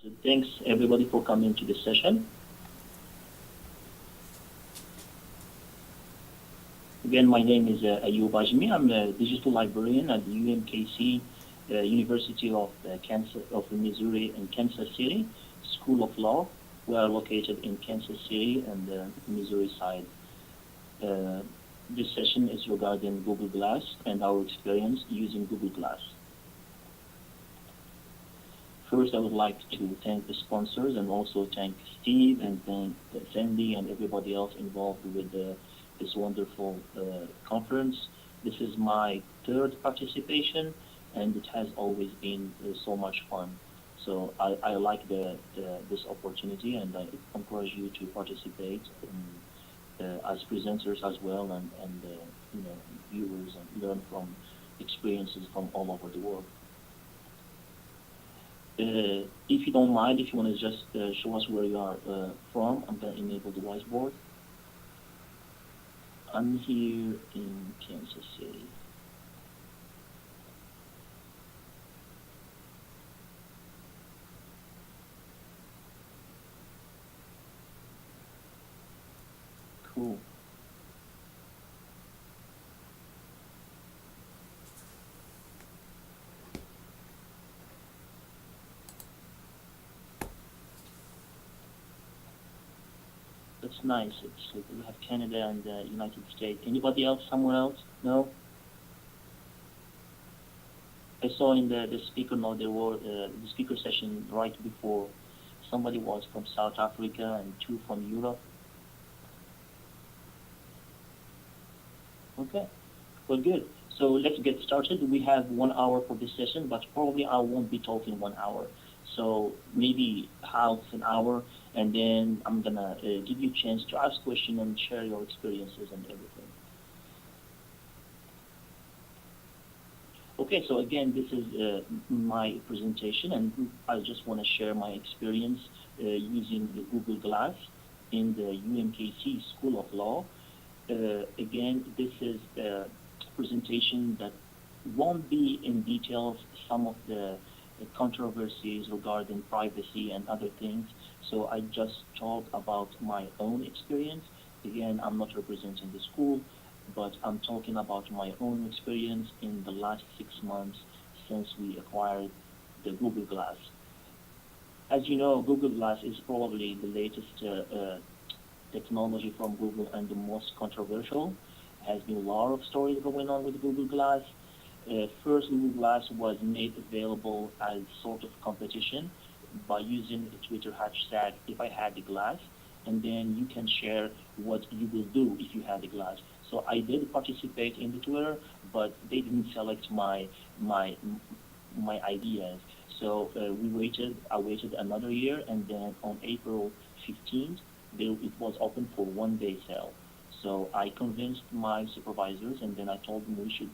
So thanks everybody for coming to this session. Again, my name is Ayub Ajmi. I'm a digital librarian at the UMKC, University of Kansas of Missouri in Kansas City School of Law. We are located in Kansas City and the Missouri side. Uh, this session is regarding Google Glass and our experience using Google Glass. First, I would like to thank the sponsors and also thank Steve and thank Sandy and everybody else involved with this wonderful conference. This is my third participation, and it has always been so much fun. So I like this opportunity, and I encourage you to participate as presenters as well, and viewers, and learn from experiences from all over the world. If you don't mind, if you want to just show us where you are from, I'm going to enable the whiteboard. I'm here in Kansas City. Cool. That's nice. It's like we have Canada and the United States. Anybody else somewhere else? No? I saw in the speaker note there were the speaker session right before somebody was from South Africa and two from Europe. Okay. Well, good. So let's get started. We have 1 hour for this session, but probably I won't be talking 1 hour. So maybe half an hour, and then I'm gonna give you a chance to ask questions and share your experiences and everything. Okay, so again, this is my presentation, and I just want to share my experience using the Google Glass in the UMKC School of Law. Again, this is a presentation that won't be in details some of the controversies regarding privacy and other things. So I just talk about my own experience. Again, I'm not representing the school, but I'm talking about my own experience in the last 6 months since we acquired the Google Glass. As you know, Google Glass is probably the latest technology from Google and the most controversial. Has been a lot of stories going on with Google Glass. First, Google Glass was made available as sort of competition by using the Twitter hashtag if I had the glass, and then you can share what you will do if you had the glass. So I did participate in the Twitter, but they didn't select my my ideas. So I waited another year, and then on April 15th, it was open for 1 day sale. So I convinced my supervisors, and then I told them we should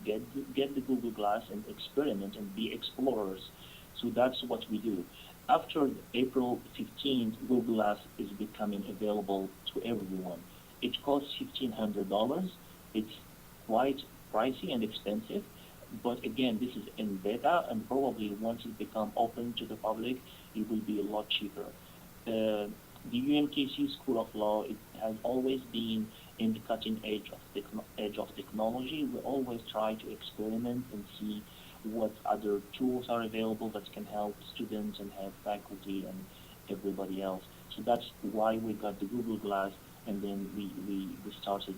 get the Google Glass and experiment and be explorers. So that's what we do. After April 15th, Google Glass is becoming available to everyone. It costs $1,500. It's quite pricey and expensive, but again, this is in beta, and probably once it becomes open to the public, it will be a lot cheaper. Uh, the UMKC School of Law, it has always been in the cutting edge of technology. We always try to experiment and see what other tools are available that can help students and help faculty and everybody else. So that's why we got the Google Glass, and then we started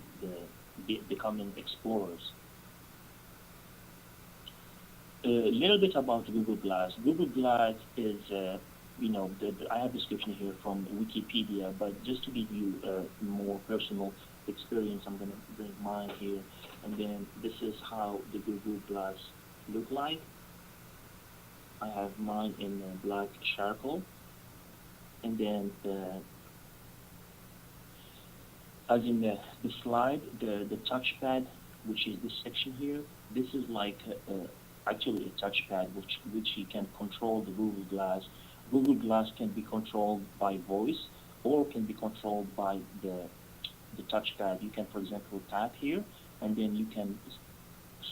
becoming explorers. A little bit about Google Glass. Google Glass is, I have description here from Wikipedia, but just to give you a more personal experience, I'm going to bring mine here. And then this is how the Google Glass look like. I have mine in black charcoal. And then, as in the slide, the touchpad, which is this section here, this is like actually a touchpad which you can control the Google Glass. Google Glass can be controlled by voice or can be controlled by the touchpad. You can, for example, tap here, and then you can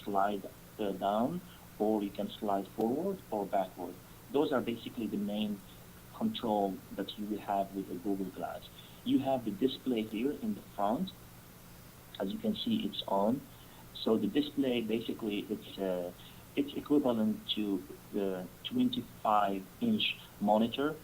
slide down, or you can slide forward or backward. Those are basically the main control that you will have with a Google Glass. You have the display here in the front. As you can see, it's on. So the display basically it's equivalent to the 25-inch monitor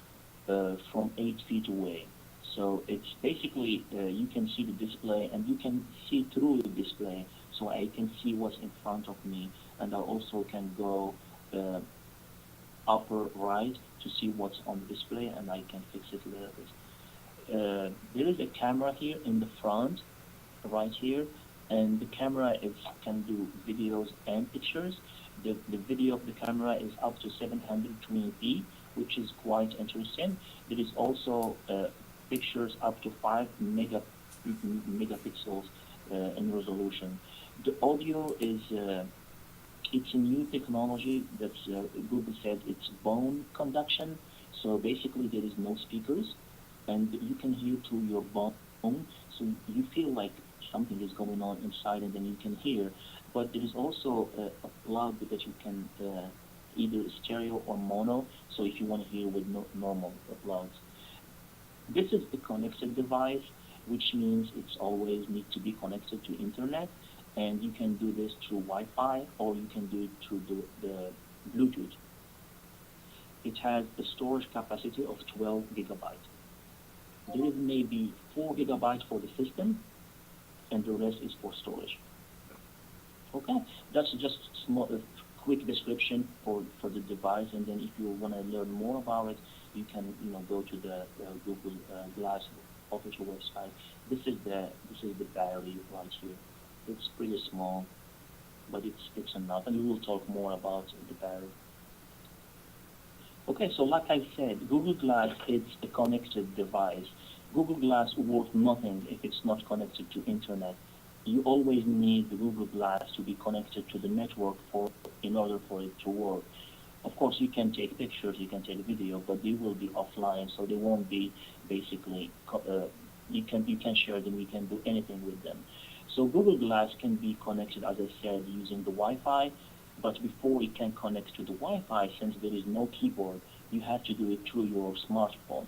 from 8 feet away. So it's basically you can see the display and you can see through the display. So I can see what's in front of me, and I also can go upper right to see what's on the display, and I can fix it later. There is a camera here in the front, right here, and the camera can do videos and pictures. The video of the camera is up to 720p, which is quite interesting. There is also pictures up to 5 megapixels in resolution. The audio is it's a new technology that Google said it's bone conduction. So basically there is no speakers, and you can hear through your bone. So you feel like something is going on inside, and then you can hear. But there is also a plug that you can either stereo or mono. So if you want to hear with normal plugs. This is a connected device, which means it's always need to be connected to internet, and you can do this through Wi-Fi or you can do it through the Bluetooth. It has a storage capacity of 12 gigabytes. There is maybe 4 gigabytes for the system, and the rest is for storage. Okay, that's just a quick description for the device, and then if you want to learn more about it, you can go to the Google Glass official website. This is the battery right here. It's pretty small, but it's enough, and we will talk more about the battery. Okay, so like I said, Google Glass is a connected device. Google Glass worth nothing if it's not connected to internet. You always need the Google Glass to be connected to the network in order for it to work. Of course, you can take pictures, you can take video, but they will be offline, so they won't be basically. You can share them, you can do anything with them. So Google Glass can be connected, as I said, using the Wi-Fi. But before it can connect to the Wi-Fi, since there is no keyboard, you have to do it through your smartphone.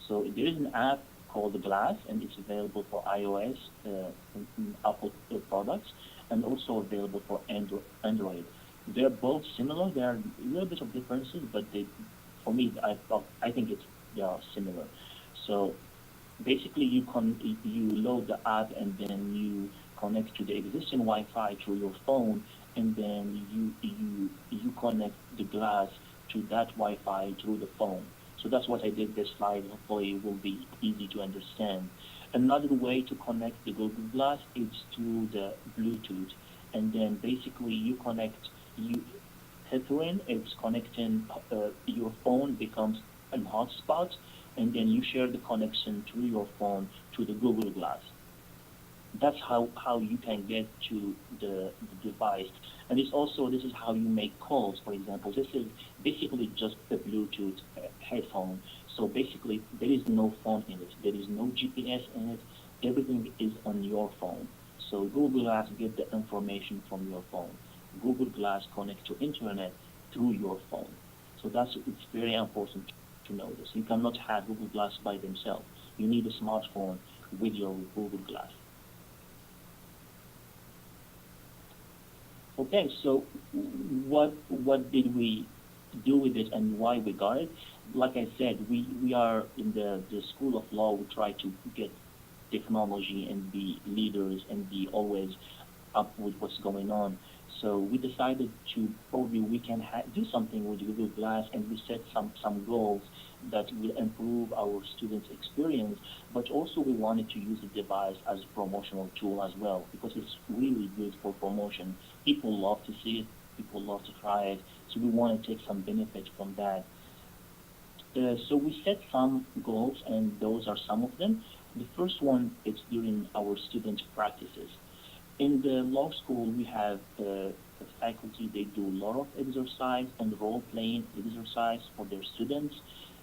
So there is an app called the Glass, and it's available for iOS, Apple products, and also available for Android. They're both similar. There are a little bit of differences, but for me, I think they are similar. So basically, you load the app, and then you connect to the existing Wi-Fi through your phone, and then you connect the Glass to that Wi-Fi through the phone. So that's what I did this slide. Hopefully it will be easy to understand. Another way to connect the Google Glass is through the Bluetooth. And then basically Ethering, it's connecting, your phone becomes a hotspot, and then you share the connection through your phone to the Google Glass. That's how you can get to the device. And this is how you make calls, for example. This is basically just a Bluetooth headphone. So basically, there is no phone in it. There is no GPS in it. Everything is on your phone. So Google Glass get the information from your phone. Google Glass connect to internet through your phone. So it's very important to know this. You cannot have Google Glass by themselves. You need a smartphone with your Google Glass. Okay, so what did we do with it and why we got it? Like I said, we are in the School of Law. We try to get technology and be leaders and be always up with what's going on. So we decided to probably we can do something with Google Glass, and we set some goals that will improve our students' experience, but also we wanted to use the device as a promotional tool as well, because it's really good for promotion. People love to see it, people love to try it, so we want to take some benefit from that. So we set some goals, and those are some of them. The first one is during our student practices. In the law school, we have a faculty, they do a lot of exercise and role-playing exercise for their students,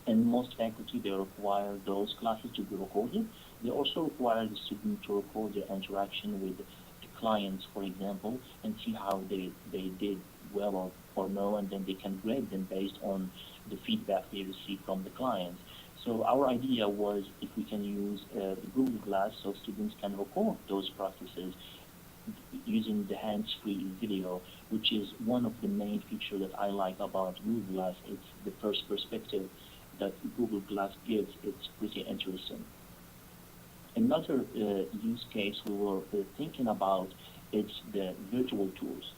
and most faculty, they require those classes to be recorded. They also require the student to record their interaction with the clients, for example, and see how they did well or no, and then they can grade them based on the feedback they receive from the clients. So our idea was if we can use the Google Glass so students can record those practices using the hands-free video, which is one of the main features that I like about Google Glass. It's the first perspective that Google Glass gives. It's pretty interesting. Another use case we were thinking about is the virtual tours.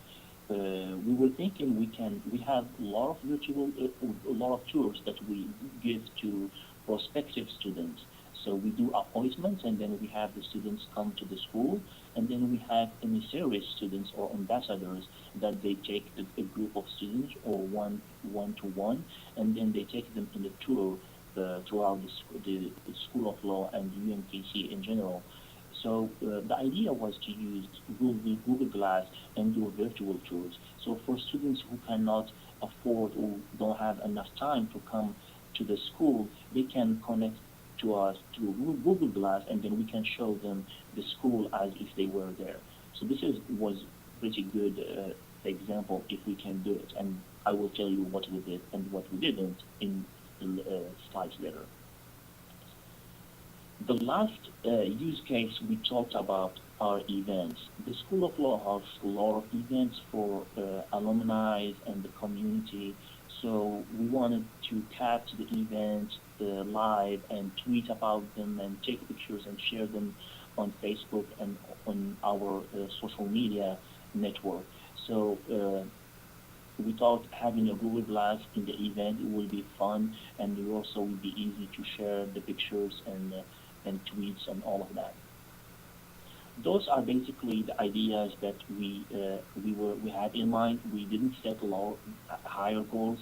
We were thinking we have a lot of tours that we give to prospective students. So we do appointments, and then we have the students come to the school, and then we have emissary students or ambassadors that they take a group of students or one to one, and then they take them in the tour throughout the School of Law and UMKC in general. So the idea was to use Google Glass and do virtual tours. So for students who cannot afford or don't have enough time to come to the school, they can connect to us through Google Glass, and then we can show them the school as if they were there. So this was pretty good example if we can do it, and I will tell you what we did and what we didn't in the slides later. The last use case we talked about are events. The School of Law has a lot of events for alumni and the community. So we wanted to capture the events live and tweet about them and take pictures and share them on Facebook and on our social media network. So we thought having a Google Glass in the event it will be fun, and it also will be easy to share the pictures and tweets and all of that. Those are basically the ideas that we had in mind. We didn't set higher goals.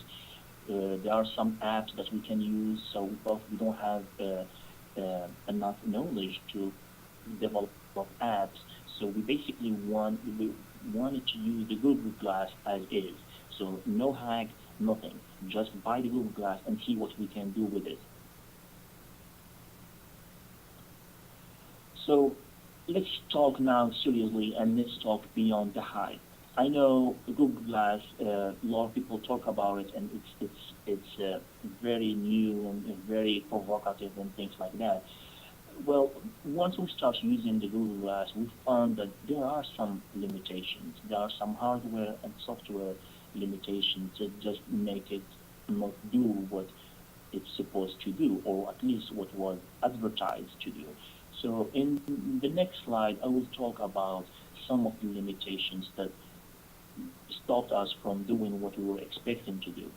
There are some apps that we can use, so we don't have enough knowledge to develop apps. So we basically wanted to use the Google Glass as is. So no hack, nothing. Just buy the Google Glass and see what we can do with it. So let's talk now seriously, and let's talk beyond the hype. I know Google Glass, a lot of people talk about it, and it's very new and very provocative and things like that. Well, once we start using the Google Glass, we found that there are some limitations. There are some hardware and software limitations that just make it not do what it's supposed to do, or at least what was advertised to do. So in the next slide, I will talk about some of the limitations that stopped us from doing what we were expecting to do.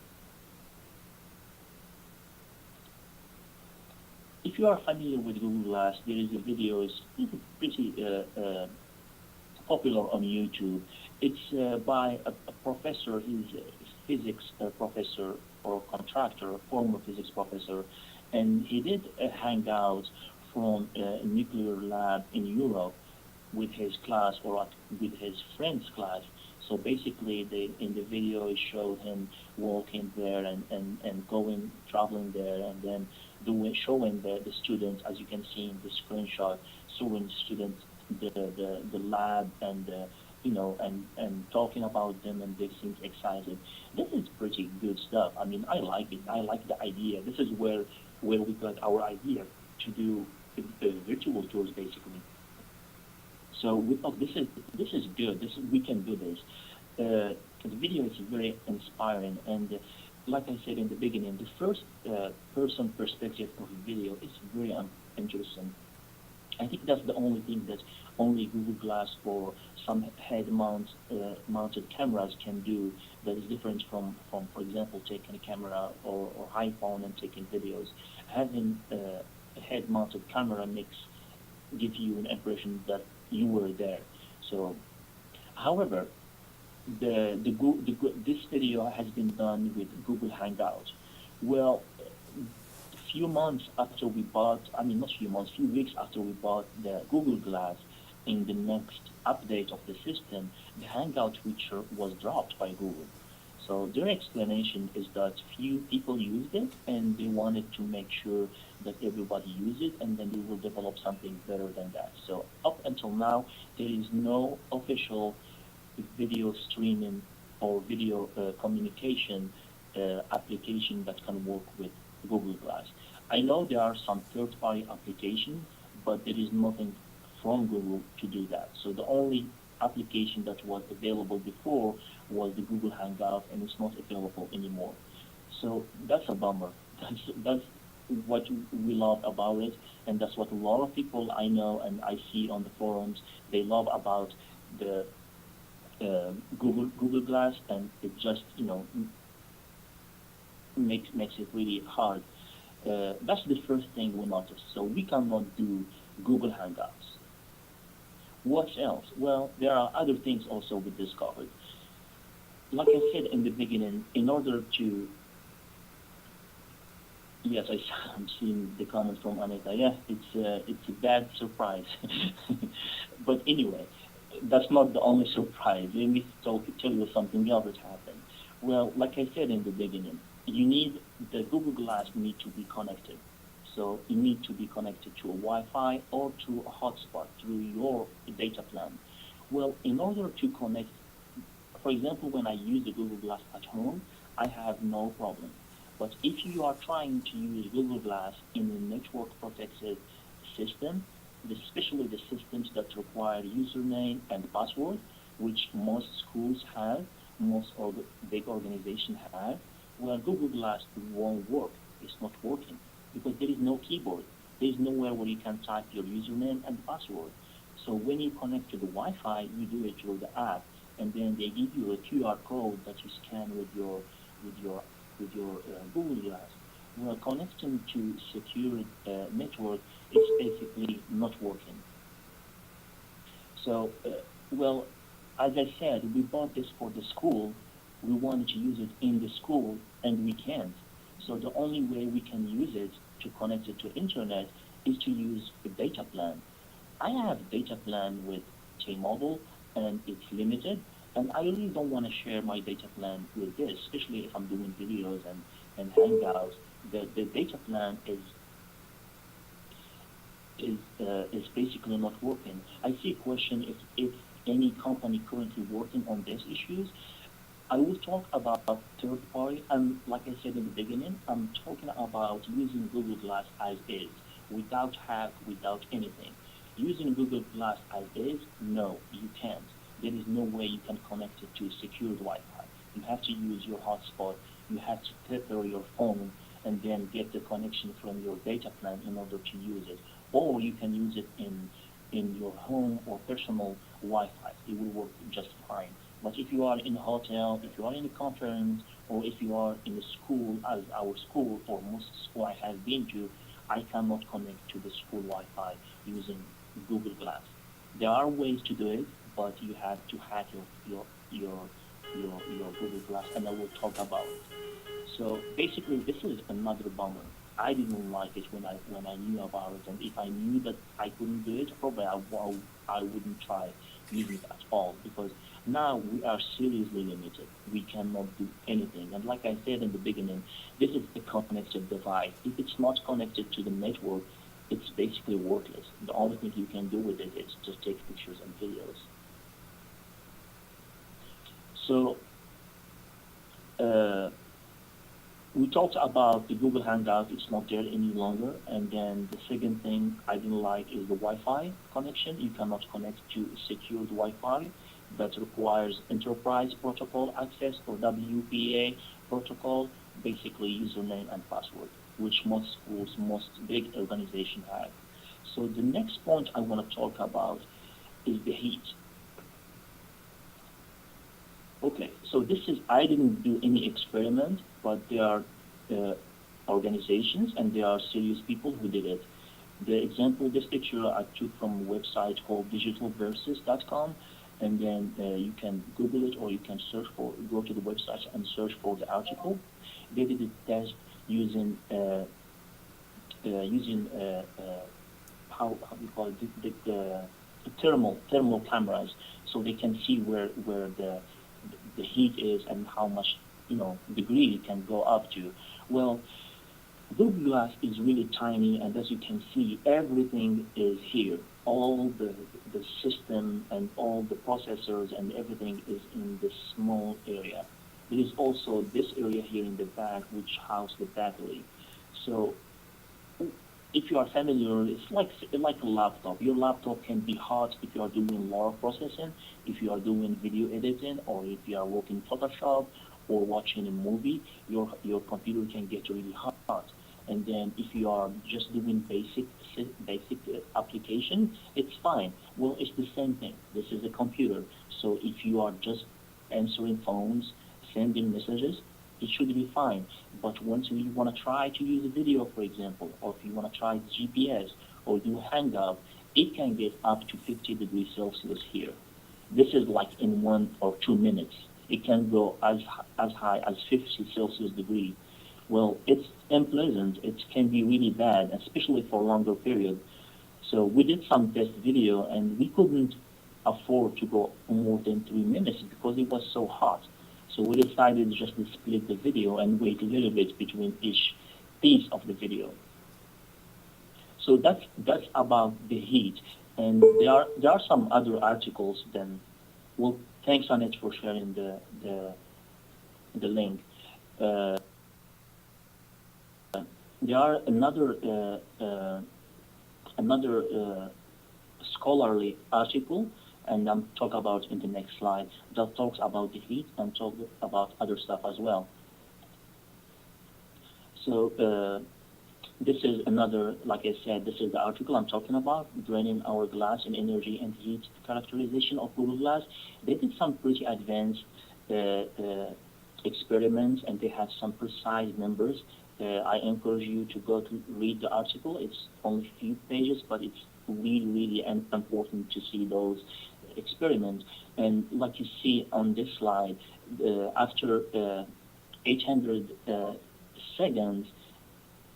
If you are familiar with Google Glass, there is a video, it's pretty popular on YouTube. It's by a professor, he's a physics professor or contractor, a former physics professor, and he did a hangout from a nuclear lab in Europe with his class or with his friend's class. So basically, in the video, it showed him walking there and traveling there, and then showing the students, as you can see in the screenshot, showing the students the lab and and talking about them, and they seem excited. This is pretty good stuff. I mean, I like it. I like the idea. This is where we got our idea to do virtual tours, basically. So we thought this is good. We can do this. The video is very inspiring, and like I said in the beginning, the first person perspective of the video is very interesting. I think that's the only thing that only Google Glass or some mounted cameras can do that is different from for example, taking a camera or iPhone and taking videos. Having a head-mounted camera gives you an impression that you were there. So, however, this video has been done with Google Hangout. Well, few months after we bought, I mean not few months, few weeks after we bought the Google Glass, in the next update of the system, the Hangout feature was dropped by Google. So their explanation is that few people used it, and they wanted to make sure that everybody used it, and then they will develop something better than that. So up until now, there is no official video streaming or video communication application that can work with Google Glass. I know there are some third-party applications, but there is nothing from Google to do that. So the only application that was available before was the Google Hangout, and it's not available anymore. So that's a bummer. That's what we love about it, and that's what a lot of people I know and I see on the forums they love about the Google Glass, and it just makes it really hard. That's the first thing we noticed. So we cannot do Google Hangouts. What else? Well, there are other things also we discovered. Like I said in the beginning, in order to yes, I'm seeing the comment from Anita. Yeah, it's a bad surprise. But anyway, that's not the only surprise. Let me tell you something else that happened. Well, like I said in the beginning, you need the Google Glass need to be connected. So you need to be connected to a Wi-Fi or to a hotspot through your data plan. Well, in order to connect, for example, when I use the Google Glass at home, I have no problem. But if you are trying to use Google Glass in a network protected system, especially the systems that require username and password, which most schools have, most big organizations have, well, Google Glass won't work. It's not working because there is no keyboard. There is nowhere where you can type your username and password. So when you connect to the Wi-Fi, you do it through the app, and then they give you a QR code that you scan with your Google Glass. Well, connecting to secure network, it's basically not working. So, well, as I said, we bought this for the school. We wanted to use it in the school, and we can't. So the only way we can use it to connect it to internet is to use a data plan. I have a data plan with T-Mobile, and it's limited, and I really don't want to share my data plan with this, especially if I'm doing videos and hangouts. The data plan is basically not working. I see a question if any company currently working on these issues. I will talk about third party, and like I said in the beginning, I'm talking about using Google Glass as is, without hack, without anything. Using Google Glass as is, no, you can't. There is no way you can connect it to secured Wi-Fi. You have to use your hotspot. You have to prepare your phone and then get the connection from your data plan in order to use it. Or you can use it in your home or personal Wi-Fi. It will work just fine. But if you are in a hotel, if you are in a conference, or if you are in a school, as our school or most school I have been to, I cannot connect to the school Wi-Fi using Google Glass. There are ways to do it, but you have to hack your Google Glass, and I will talk about it. So basically, this is another bummer. I didn't like it when I knew about it, and if I knew that I couldn't do it, probably I wouldn't try using it at all because now we are seriously limited. We cannot do anything. And like I said in the beginning, this is a connected device. If it's not connected to the network, it's basically worthless. The only thing you can do with it is just take pictures and videos. So uh, we talked about the Google Hangout. It's not there any longer. And then the second thing I didn't like is the Wi-Fi connection. You cannot connect to secured Wi-Fi that requires enterprise protocol access or WPA protocol, basically username and password, which most schools, most big organizations have. So the next point I want to talk about is the heat. Okay, so this is, I didn't do any experiment, but there are uh, organizations and there are serious people who did it. The example, this picture I took from a website called digitalversus.com, and then you can Google it or you can search for, go to the website and search for the article. They did a test using, using how do you call it, the thermal cameras, so they can see where the heat is and how much degree it can go up to. Well, Google Glass is really tiny, and as you can see, everything is here. All the system and all the processors and everything is in this small area. There is also this area here in the back which houses the battery. So if you are familiar, it's like a laptop. Your laptop can be hot if you are doing LAR processing, if you are doing video editing, or if you are working Photoshop or watching a movie. Your computer can get really hot. And then if you are just doing basic application, it's fine. Well, it's the same thing. This is a computer. So if you are just answering phones, sending messages, it should be fine. But once you want to try to use a video, for example, or if you want to try GPS or do Hangout, it can get up to 50 degrees Celsius here. This is like in 1 or 2 minutes. It can go as high as 50 Celsius degree. Well, it's unpleasant. It can be really bad, especially for a longer period. So we did some test video, and we couldn't afford to go more than 3 minutes because it was so hot. So we decided just to split the video and wait a little bit between each piece of the video. So that's about the heat. And there are some other articles. Then, well, thanks Annette for sharing the link. Uh, there are another scholarly article, and I'm talk about in the next slide, that talks about the heat and talk about other stuff as well. So this is another, like I said, this is the article I'm talking about, draining our glass in energy and heat characterization of Google Glass. They did some pretty advanced experiments, and they have some precise numbers. I encourage you to go to read the article. It's only a few pages, but it's really important to see those experiments. And like you see on this slide, after 800 seconds,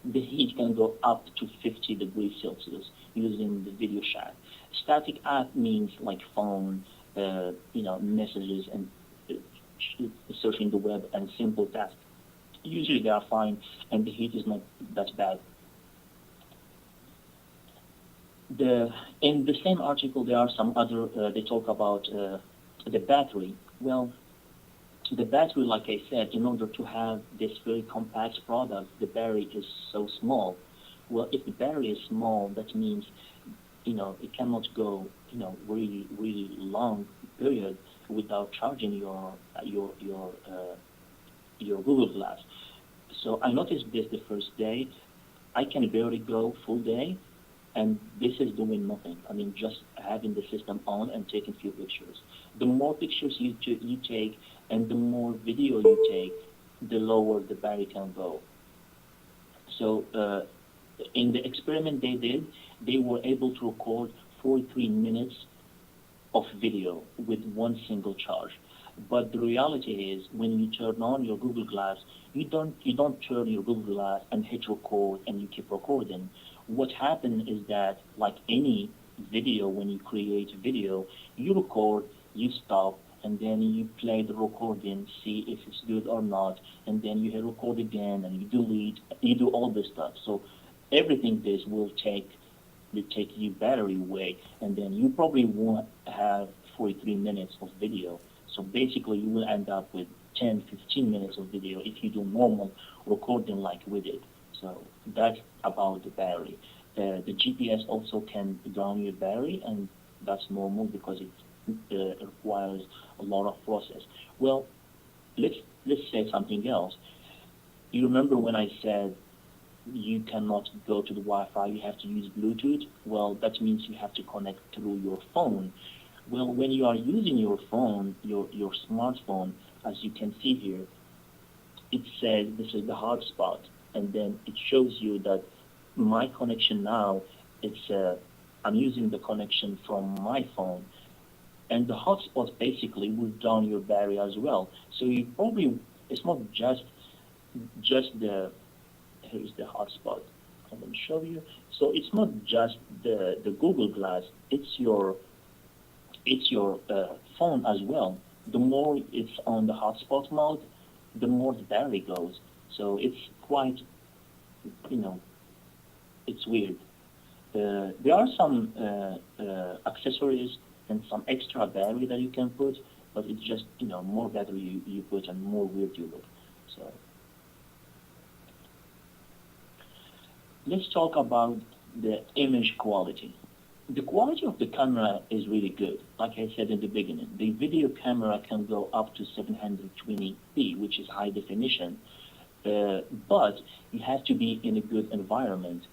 the heat can go up to 50 degrees Celsius using the video chat. Static app means like phone, messages and searching the web and simple tasks. Usually they are fine, and the heat is not that bad. In the same article, there are some other, they talk about the battery. Well, the battery, like I said, in order to have this very compact product, the battery is so small. Well, if the battery is small, that means, it cannot go, really long period without charging your Google Glass. So I noticed this the first day. I can barely go full day, and this is doing nothing. I mean, just having the system on and taking few pictures. The more pictures you take and the more video you take, the lower the battery can go. So in the experiment they did, they were able to record 43 minutes of video with one single charge. But the reality is, when you turn on your Google Glass, you don't turn your Google Glass and hit record and you keep recording. What happens is that, like any video, when you create a video, you record, you stop, and then you play the recording, see if it's good or not, and then you hit record again, and you delete, you do all this stuff. So everything this will take you battery away, and then you probably won't have 43 minutes of video. So basically, you will end up with 10, 15 minutes of video if you do normal recording like we did. So that's about the battery. The GPS also can drown your battery, and that's normal because it requires a lot of process. Well, let's say something else. You remember when I said you cannot go to the Wi-Fi, you have to use Bluetooth? Well, that means you have to connect through your phone. Well, when you are using your phone, your smartphone, as you can see here, it says this is the hotspot, and then it shows you that my connection now, I'm using the connection from my phone, and the hotspot basically will drown your battery as well. So you probably, it's not just here's the hotspot. I'm going to show you. So it's not just the Google Glass, it's your phone as well. The more it's on the hotspot mode, the more the battery goes. So it's quite, it's weird. There are some accessories and some extra battery that you can put, but it's just, more battery you put and more weird you look. So Let's talk about the image quality. The quality of the camera is really good. Like I said in the beginning, the video camera can go up to 720p, which is high definition. But you have to be in a good environment.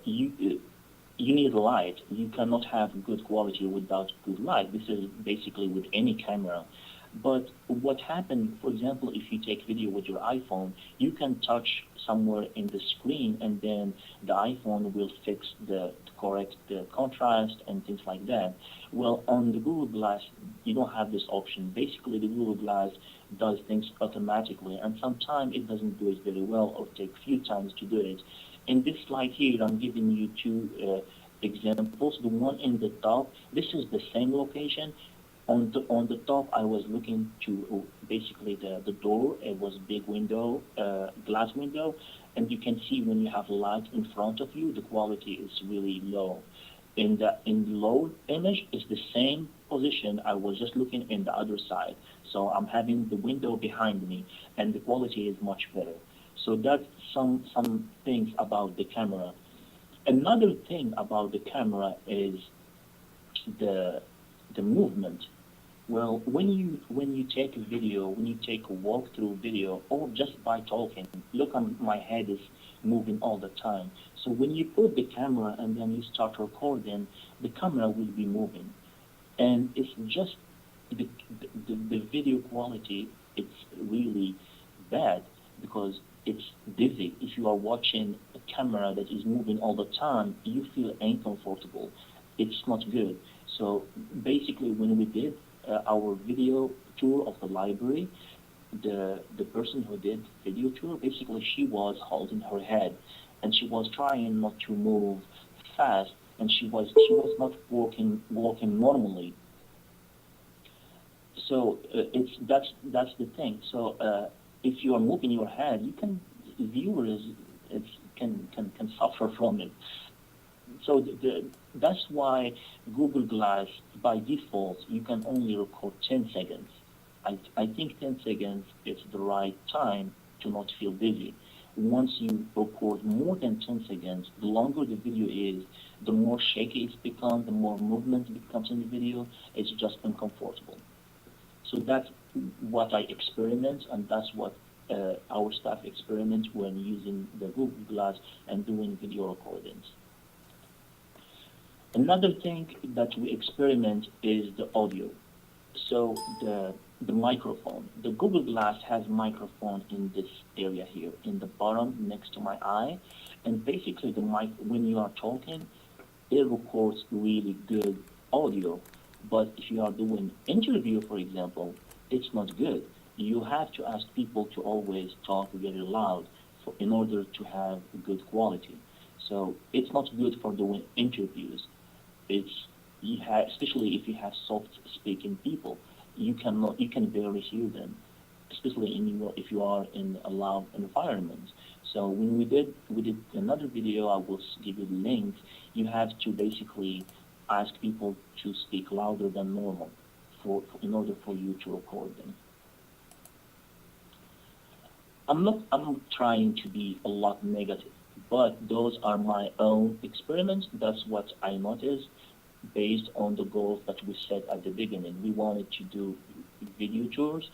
You you need light. You cannot have good quality without good light. This is basically with any camera. But what happened, for example, if you take video with your iPhone, you can touch somewhere in the screen and then the iPhone will fix to correct the contrast and things like that. Well, on the Google Glass, you don't have this option. Basically, the Google Glass does things automatically, and sometimes it doesn't do it very well or take few times to do it. In this slide here, I'm giving you two examples. The one in the top, this is the same location. On the top, I was looking to basically the door. It was big window, glass window, and you can see when you have light in front of you, the quality is really low. In the low image, it's the same position. I was just looking in the other side, so I'm having the window behind me, and the quality is much better. So that's some things about the camera. Another thing about the camera is the the movement. Well, when you take a video, when you take a walkthrough video, or just by talking, look, my head is moving all the time. So when you put the camera and then you start recording, the camera will be moving, and it's just the video quality. It's really bad because it's dizzy. If you are watching a camera that is moving all the time, you feel uncomfortable. It's not good. So basically, when we did our video tour of the library, the person who did video tour, basically she was holding her head, and she was trying not to move fast, and she was not walking normally. So that's the thing. So if you are moving your head, you can viewers it's, can suffer from it. So that's why Google Glass, by default, you can only record 10 seconds. I think 10 seconds is the right time to not feel dizzy. Once you record more than 10 seconds, the longer the video is, the more shaky it's become, the more movement becomes in the video. It's just uncomfortable. So that's what I experiment, and that's what our staff experiment when using the Google Glass and doing video recordings. Another thing that we experiment is the audio. So the microphone. The Google Glass has microphone in this area here, in the bottom next to my eye, and basically the mic when you are talking, it records really good audio. But if you are doing interview, for example, it's not good. You have to ask people to always talk very loud in order to have good quality. So it's not good for doing interviews. It's especially if you have soft-speaking people, you can barely hear them, especially if you are in a loud environment. So when we did another video, I will give you the link. You have to basically ask people to speak louder than normal in order for you to record them. I'm not trying to be a lot negative, but those are my own experiments. That's what I noticed based on the goals that we set at the beginning. We wanted to do video tours,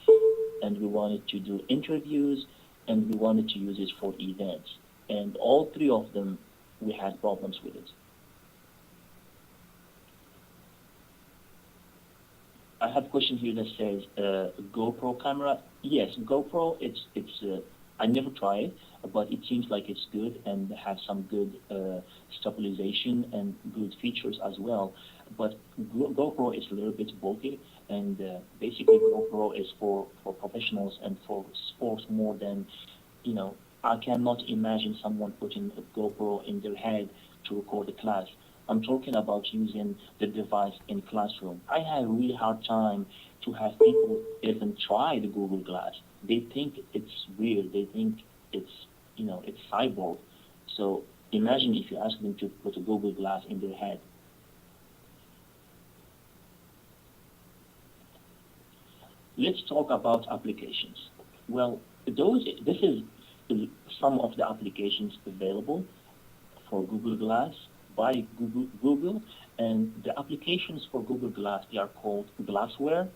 and we wanted to do interviews, and we wanted to use it for events. And all three of them, we had problems with it. I have a question here that says GoPro camera. Yes, GoPro. It's. I never tried, but it seems like it's good and has some good stabilization and good features as well. But GoPro is a little bit bulky, and basically GoPro is for professionals and for sports more than, I cannot imagine someone putting a GoPro in their head to record a class. I'm talking about using the device in classroom. I had a really hard time to have people even try the Google Glass. They think it's weird. They think it's cyborg. So imagine if you ask them to put a Google Glass in their head. Let's talk about applications. Well, this is some of the applications available for Google Glass by Google, and the applications for Google Glass, they are called glassware,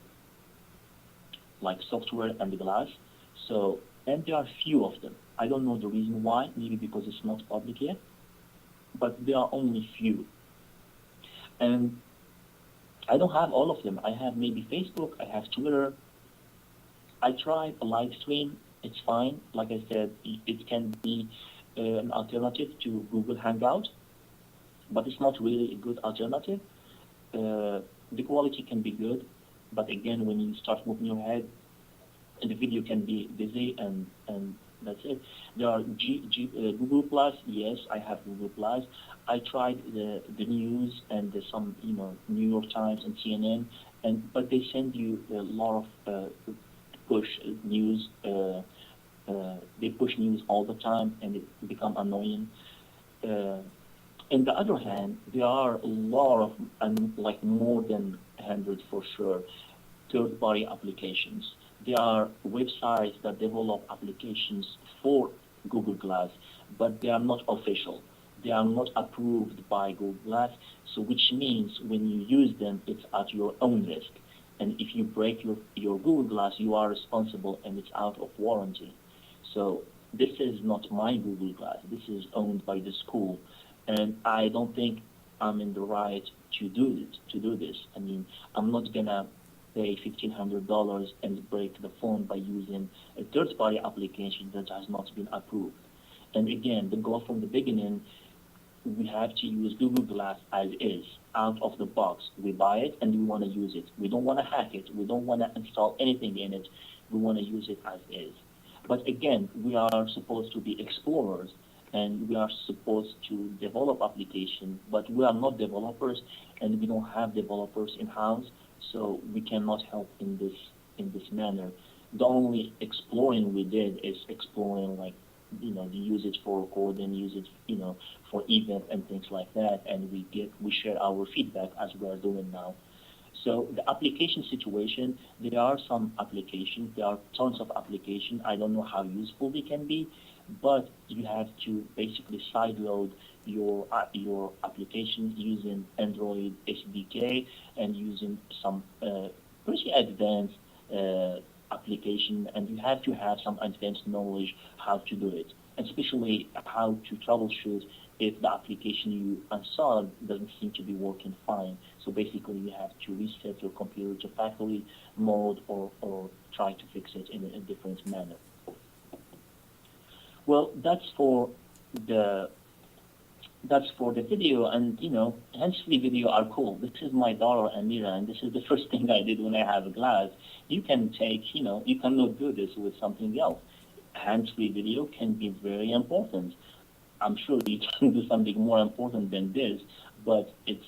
like software and glass. So, and there are few of them. I don't know the reason why, maybe because it's not public yet, but there are only few. And I don't have all of them. I have maybe Facebook, I have Twitter. I tried a live stream. It's fine. Like I said, it can be an alternative to Google Hangout, but it's not really a good alternative. The quality can be good, but again, when you start moving your head, the video can be busy, and that's it. There are Google Plus. Yes, I have Google Plus. I tried the news and some New York Times and CNN, but they send you a lot of push news. They push news all the time, and it become annoying. Uh, on the other hand, there are a lot of, like more than 100 for sure, third-party applications. There are websites that develop applications for Google Glass, but they are not official. They are not approved by Google Glass, so which means when you use them, it's at your own risk. And if you break your Google Glass, you are responsible and it's out of warranty. So this is not my Google Glass. This is owned by the school, and I don't think I'm in the right to do it. To do this, I mean, I'm not gonna pay $1,500 and break the phone by using a third-party application that has not been approved. And again, the goal from the beginning, we have to use Google Glass as is, out of the box. We buy it and we want to use it. We don't want to hack it. We don't want to install anything in it. We want to use it as is. But again, we are supposed to be explorers, and we are supposed to develop applications, but we are not developers, and we don't have developers in-house, so we cannot help in this manner. The only exploring we did is exploring, like, the usage for recording, usage, for event and things like that, and we share our feedback as we are doing now. So the application situation, there are some applications, there are tons of applications. I don't know how useful they can be, but you have to basically sideload your application using Android SDK and using some pretty advanced application, and you have to have some advanced knowledge how to do it, especially how to troubleshoot if the application you installed doesn't seem to be working fine. So basically you have to reset your computer to factory mode, or try to fix it in a different manner. Well, the that's for the video, and hands-free video are cool. This is my daughter Amira, and this is the first thing I did when I have a glass. You can take, you cannot do this with something else. Hands-free video can be very important. I'm sure you can do something more important than this, but it's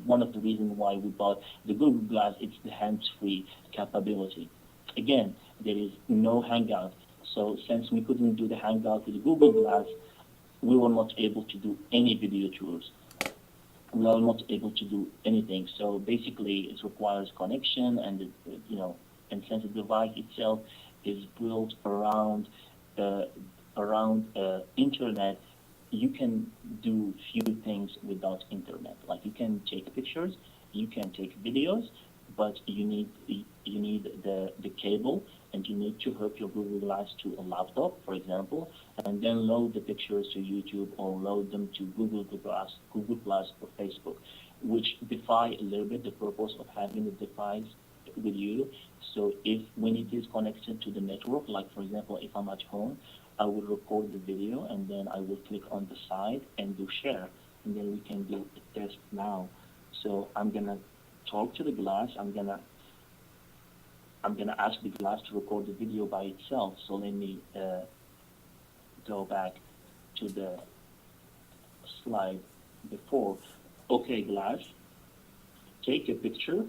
one of the reasons why we bought the Google Glass. It's the hands-free capability. Again, there is no Hangout, so since we couldn't do the Hangout with the Google Glass, we were not able to do any video tours. We are not able to do anything. So basically, it requires connection, and and since the device itself is built around internet, you can do few things without internet. Like, you can take pictures, you can take videos, but you need the cable, and you need to hook your Google Glass to a laptop, for example, and then load the pictures to YouTube or load them to Google Plus or Facebook, which defy a little bit the purpose of having the device with you. So if when it is connected to the network, like for example, if I'm at home, I will record the video and then I will click on the side and do share, and then we can do a test now. So I'm gonna talk to the glass. I'm gonna ask the glass to record the video by itself. So let me go back to the slide before. Okay, glass, take a picture.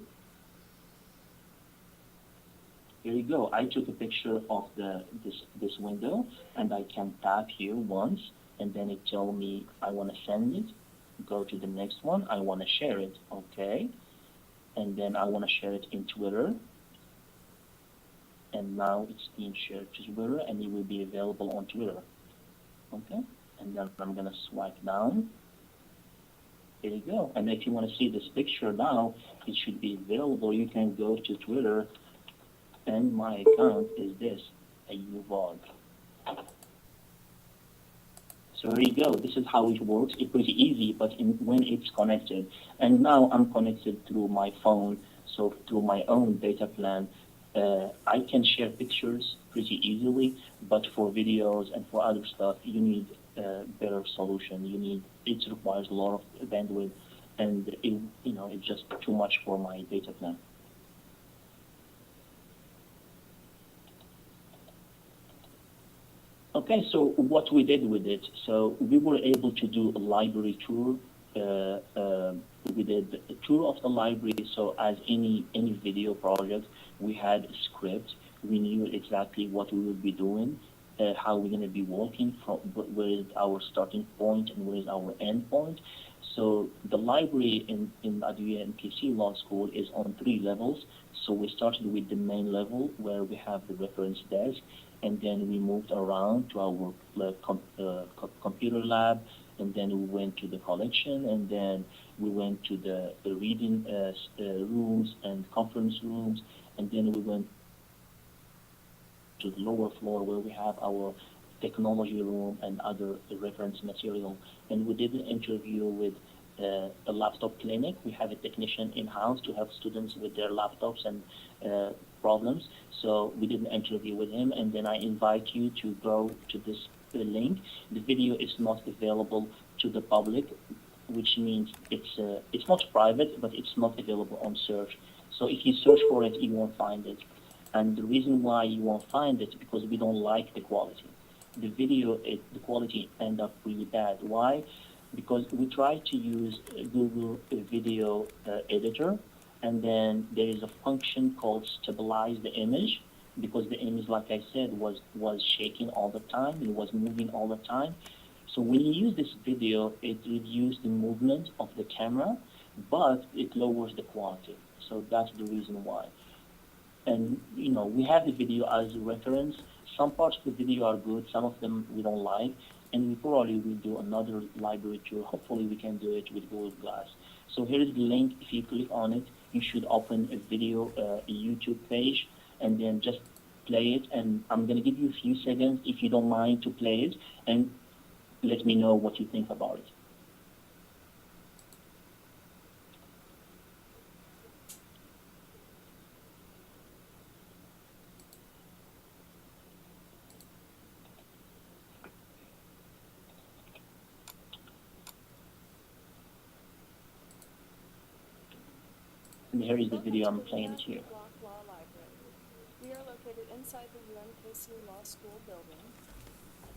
Here you go. I took a picture of this window, and I can tap here once, and then it tells me I want to send it. Go to the next one. I want to share it. Okay, and then I want to share it in Twitter. And now it's being shared to Twitter, and it will be available on Twitter. Okay, and then I'm going to swipe down. There you go. And if you want to see this picture now, it should be available. You can go to Twitter, and my account is this, a UVlog. So there you go. This is how it works. It's pretty easy, but when it's connected. And now I'm connected through my phone, so through my own data plan, I can share pictures pretty easily, but for videos and for other stuff, you need a better solution. It requires a lot of bandwidth, and it's just too much for my data plan. Okay, so what we did with it, so we were able to do a library tour. We did a tour of the library, so as any video project, we had a script. We knew exactly what we would be doing, how we're going to be working, from where is our starting point and where is our end point. So the library in the UMKC Law School is on 3 levels. So we started with the main level where we have the reference desk, and then we moved around to our computer lab, and then we went to the collection, and then we went to the reading rooms and conference rooms, and then we went to the lower floor where we have our technology room and other reference material. And we did an interview with a laptop clinic. We have a technician in-house to help students with their laptops and problems. So we did an interview with him, and then I invite you to go to this link. The video is not available to the public, which means it's not private, but it's not available on search. So if you search for it, you won't find it. And the reason why you won't find it is because we don't like the quality. The video, the quality end up really bad. Why? Because we try to use Google Video Editor, and then there is a function called stabilize the image, because the image, like I said, was shaking all the time. It was moving all the time. So when you use this video, it reduces the movement of the camera, but it lowers the quality. So that's the reason why. And we have the video as a reference. Some parts of the video are good, some of them we don't like, and we probably will do another library tour. Hopefully we can do it with Google Glass. So here is the link. If you click on it, you should open a video, a YouTube page, and then just play it. And I'm going to give you a few seconds, if you don't mind, to play it, and let me know what you think about it. And here is the video. I'm playing it here. Law Library. We are located inside the UMKC Law School building.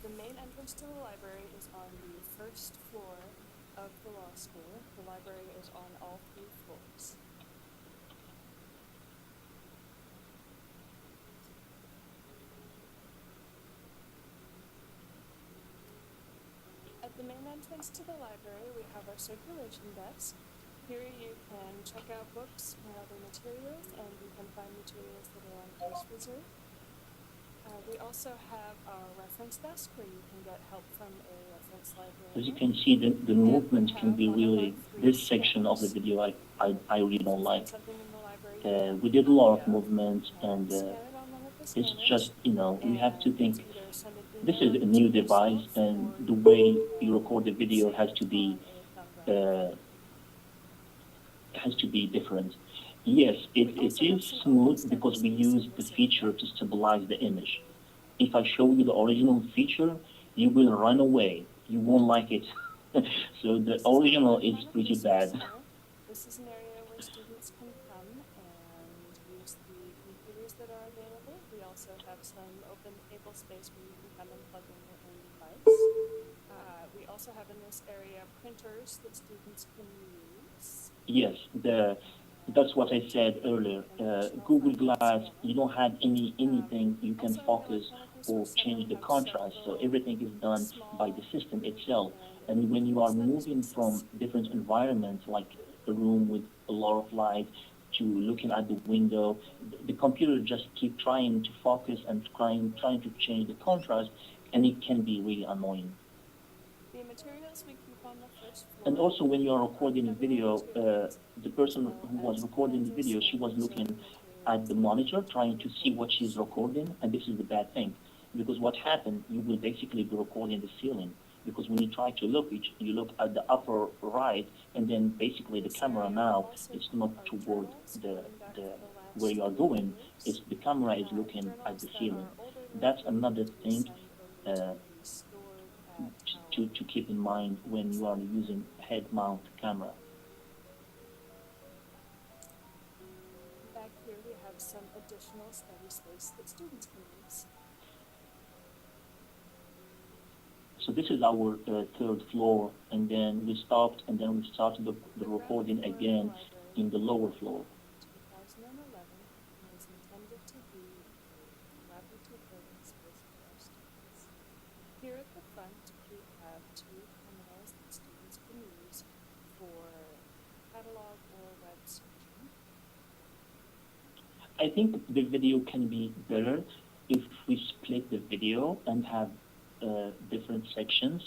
The main entrance to the library is on the first floor of the law school. The library is on all 3 floors. At the main entrance to the library, we have our circulation desk. Here you can check out books and other materials, and you can find materials that are on course reserve. We also have our reference desk where you can get help from a reference librarian. As you can see, the movement can be really, this section of the video I really don't like. We did a lot of movement, and it's just, we have to think, this is a new device, and the way you record the video has to be different. Yes, it is smooth because we use the feature to stabilize the image. If I show you the original feature, you will run away. You won't like it. So the original is pretty bad. This is an area where students can come and use the computers that are available. We also have some open table space where you can come and plug in your own device. We also have in this area printers that students can use. Yes, that's what I said earlier. Google Glass, you don't have anything you can focus or change the contrast. So everything is done by the system itself. And when you are moving from different environments, like a room with a lot of light to looking at the window, the computer just keep trying to focus and trying to change the contrast, and it can be really annoying. The materials we keep on the first floor. And also, when you are recording a Federal video, materials, the person as who well was as recording the Kansas video, she was and looking Missouri at the materials monitor, trying and to see what she's recording, and this is the bad thing, because what happened, you will basically be recording the ceiling, because when you try to look, you look at the upper right, and then basically the This camera area we now, also it's keep not our toward journals the, going back the for the where last you are 3 going, years. it's the camera is looking at Journals the that ceiling. are older than That's 3 another years we thing send over uh, to be stored at to keep in mind when you are using head mount camera. Back here we have some additional study space that students can use. So this is our third floor, and then we stopped, and then we started the ground recording floor of the again library in the lower was floor. built in 2011 and is intended to be a collaborative learning space for our students. Here at the front we have 2 terminals that students can use for catalog or web searching. I think the video can be better if we split the video and have different sections,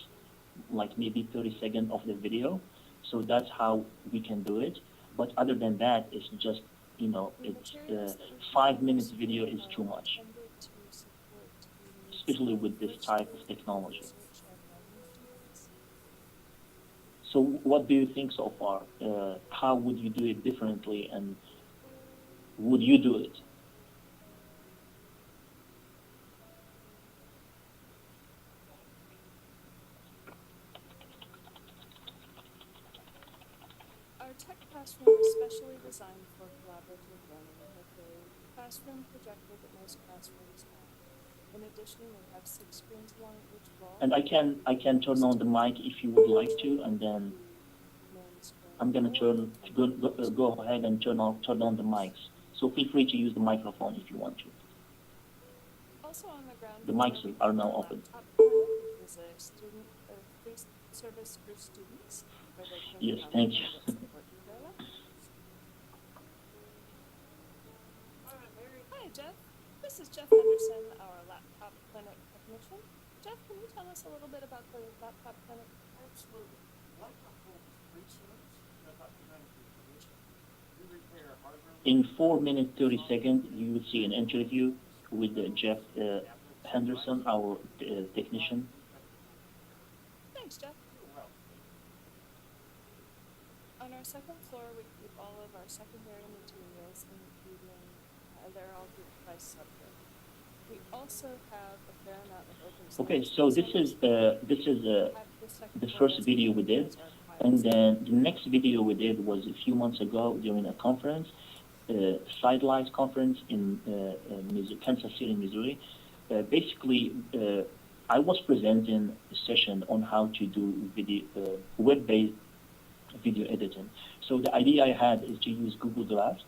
like maybe 30 seconds of the video. So that's how we can do it. But other than that, it's just, The it's materials that we keep 5 on the minutes video screen is are too much, intended to support the needs especially of with this first type year of technology. research and writing students. So what do you think so far? How would you do it differently, and would you do it? Our tech classroom is specially designed for collaborative learning with a classroom projector that most classrooms have. In addition, we have 6 screens along each wall. And I can turn on the mic if you would like to, and then I'm gonna go ahead and turn on the mics. So feel free to use the microphone if you want to. Also on the ground The floor, mics we are have now our open. laptop clinic, which is a free service for students where they can Yes, come thank and you. get support with their laptops. Hi, Jeff. This is Jeff Henderson, our laptop clinic technician. Jeff, can you tell us a little bit about the laptop clinic? Absolutely. Laptop clinic is a free service that about humanity provision. We repair hardware. In 4 minutes 30 seconds, you will see an interview with Jeff Henderson, our technician. Thanks, Jeff. You're welcome. On our second floor, we keep all of our secondary materials, including they're all grouped by subject. We also have a fair amount of open space. Okay, so this is the first video we did, and then the next video we did was a few months ago during a conference, Sidelights conference in Kansas City, Missouri. Basically, I was presenting a session on how to do video, web-based video editing. So the idea I had is to use Google Glass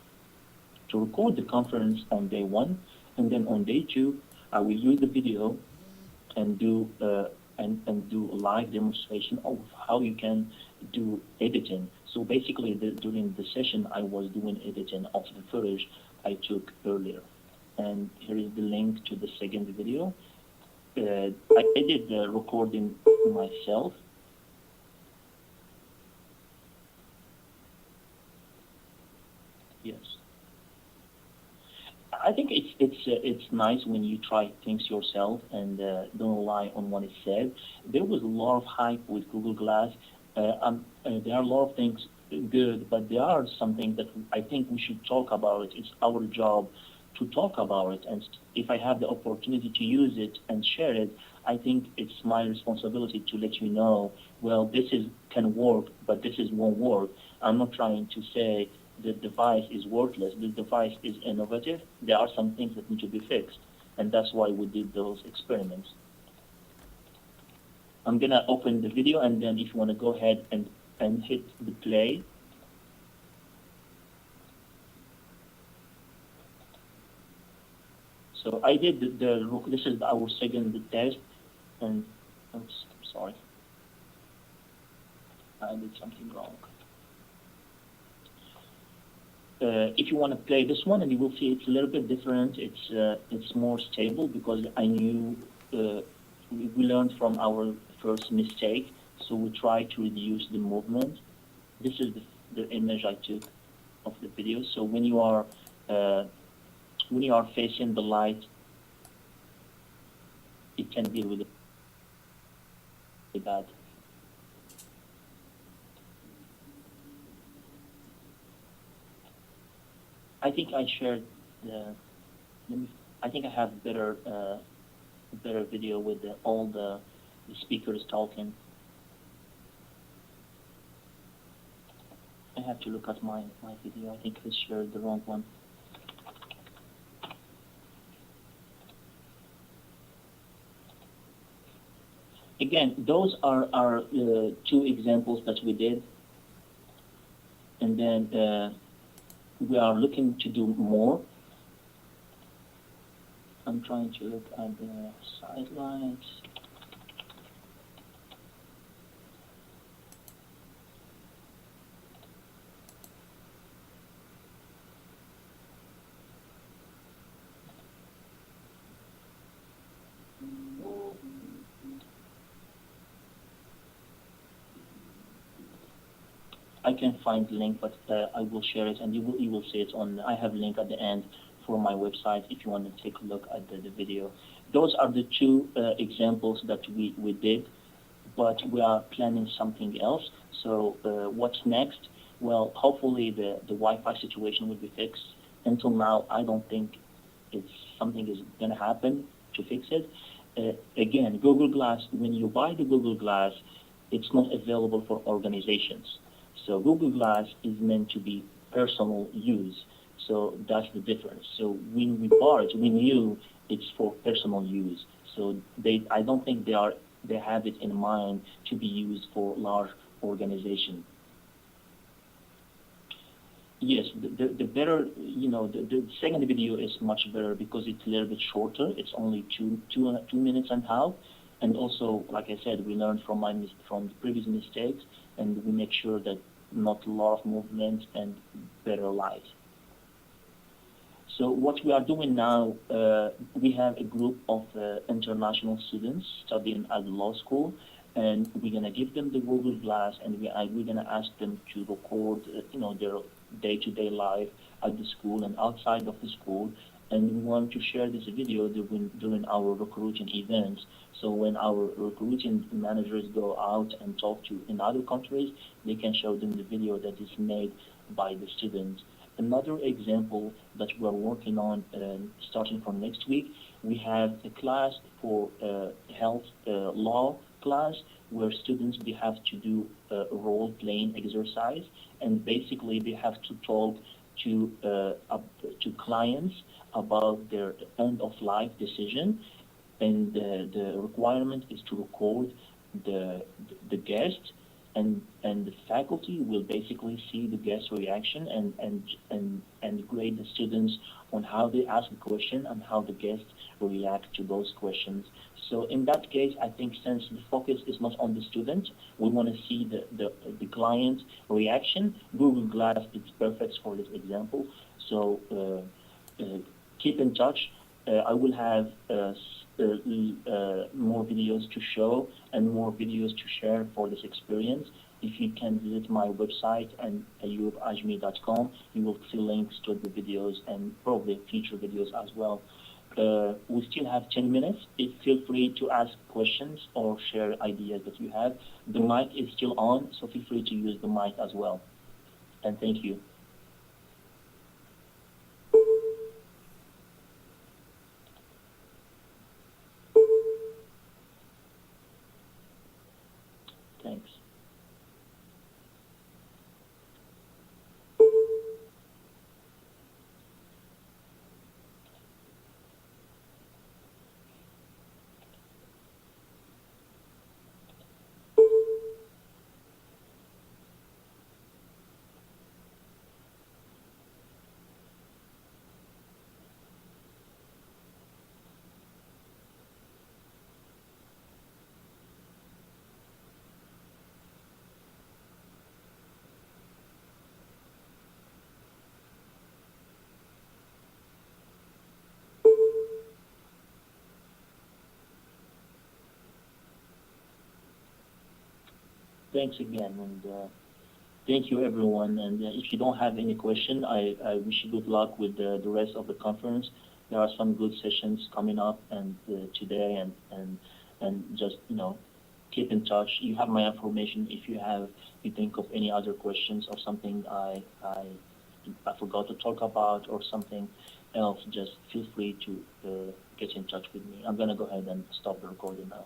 to record the conference on day 1, and then on day 2, I will use the video and do do a live demonstration of how you can do editing. So basically, during the session, I was doing editing of the footage I took earlier. And here is the link to the second video. I did the recording myself. Yes. I think it's nice when you try things yourself and don't rely on what is said. There was a lot of hype with Google Glass. There are a lot of things good, but there are some things that I think we should talk about. It's our job to talk about it, and if I have the opportunity to use it and share it, I think it's my responsibility to let you know, well, can work, but this won't work. I'm not trying to say the device is worthless. The device is innovative. There are some things that need to be fixed, and that's why we did those experiments. I'm gonna open the video, and then if you want to go ahead and hit the play. So I did this is our second test, and oops, sorry, I did something wrong. If you want to play this one, and you will see it's a little bit different. It's more stable because I knew we learned from our first mistake. So we try to reduce the movement. This is the image I took of the video. So uh, when you are facing the light, it can be really bad. I think I shared the. Let me, I think I have better video with all the speakers talking. I have to look at my video. I think I shared the wrong one. Again, those are our two examples that we did, and then we are looking to do more. I'm trying to look at the sidelines. I can find the link, but I will share it, and you will see it on. I have a link at the end for my website if you want to take a look at the video. Those are the two examples that we did, but we are planning something else. So what's next? Well, hopefully the Wi-Fi situation will be fixed. Until now, I don't think it's something is going to happen to fix it. Again, Google Glass, when you buy the Google Glass, it's not available for organizations. So Google Glass is meant to be personal use. So that's the difference. So when we bought it, we knew it's for personal use. So I don't think they have it in mind to be used for large organization. Yes, the better, the second video is much better because it's a little bit shorter. It's only 2 minutes and a half. And also, like I said, we learned from from the previous mistakes, and we make sure that not a lot of movement and better light. So what we are doing now, we have a group of international students studying at the law school, and we're gonna give them the Google Glass, and we're gonna ask them to record, their day-to-day life at the school and outside of the school, and we want to share this video during our recruiting events. So when our recruiting managers go out and talk to in other countries, they can show them the video that is made by the students. Another example that we're working on, starting from next week, we have a class for health law class where students they have to do a role-playing exercise, and basically they have to talk to clients about their end-of-life decision, and the requirement is to record the guest, and the faculty will basically see the guest reaction and grade the students on how they ask a question and how the guests react to those questions. So in that case, I think since the focus is not on the student, we want to see the client reaction. Google Glass is perfect for this example. So keep in touch. I will have more videos to show and more videos to share for this experience. If you can visit my website and ayubajmi.com, you will see links to the videos and probably future videos as well. We still have 10 minutes. Feel free to ask questions or share ideas that you have. The mic is still on, so feel free to use the mic as well. And thank you. Thanks. Thanks again, and thank you everyone. And if you don't have any question, I wish you good luck with the rest of the conference. There are some good sessions coming up and today, and just keep in touch. You have my information. If you think of any other questions or something I forgot to talk about or something else, just feel free to get in touch with me. I'm gonna go ahead and stop the recording now.